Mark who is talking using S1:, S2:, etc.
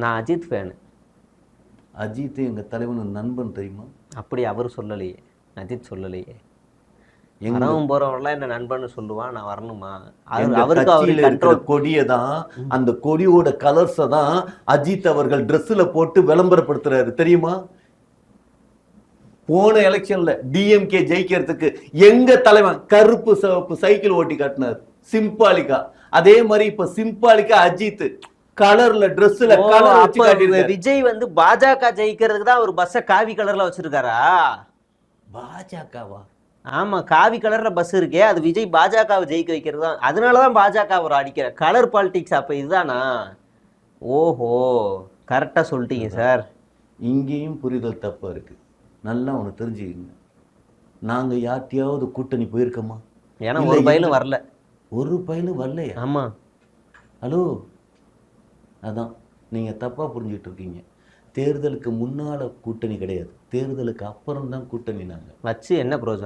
S1: நான் அஜித் ஃபேனு.
S2: அஜித் எங்க தலைவன் நண்பன் தெரியுமா?
S1: அப்படி அவர் சொல்லலையே, அஜித் சொல்லலையே.
S2: எங்க
S1: வரவும் போறவன்லாம் என்ன நண்பன்னு சொல்லுவான், நான் வரணுமா?
S2: எங்க
S1: அவருக்கு அவரு
S2: கட்சியில இருக்கிற
S1: கண்ட்ரோல்.
S2: கொடியை தான், அந்த கொடியோட கலர்ஸை தான் அஜித் அவர்கள் ட்ரெஸ்ல போட்டு விளம்பரப்படுத்துறாரு தெரியுமா? போன எலெக்ஷன்ல டிஎம்கே ஜெயிக்கிறதுக்கு எங்க தலைவன் கருப்பு சிவப்பு சைக்கிள் ஓட்டி காட்டினார் சிம்பாலிக்கா. அதே மாதிரி இப்ப சிம்பாலிக்கா அஜித் கலர்ல ட்ரெஸ்ல கலர் வச்சு காட்டியிருக்காரு.
S1: விஜய் வந்து பாஜக ஜெயிக்கிறதுக்கு தான் ஒரு பஸ்ஸை காவி கலர்ல வச்சிருக்காரா?
S2: பாஜகவா?
S1: ஆமா, காவி கலர்ல பஸ் இருக்கே, அது விஜய் பாஜகவை ஜெயிக்க வைக்கிறது தான். அதனாலதான் பாஜக அவர் அடிக்கிற கலர் பாலிடிக்ஸ். அப்ப இதுதானா? ஓஹோ, கரெக்டா சொல்லிட்டீங்க சார்.
S2: இங்கேயும் புரிதல் தப்பா இருக்கு. நல்லா ஒன்று தெரிஞ்சுக்கங்க, நாங்க யார்ட்டையாவது கூட்டணி போயிருக்கோமா?
S1: ஏன்னா ஒரு பயிலும் வரல.
S2: ஒரு பயிலும் வரலையா?
S1: ஆமா.
S2: ஹலோ, அதான் நீங்க தப்பா புரிஞ்சுட்டு இருக்கீங்க. தேர்தலுக்கு முன்னால கூட்டணி கிடையாது, தேர்தலுக்கு அப்புறம் தான் கூட்டணி. நாங்க
S1: வச்சு என்ன பிரயோஜனம்?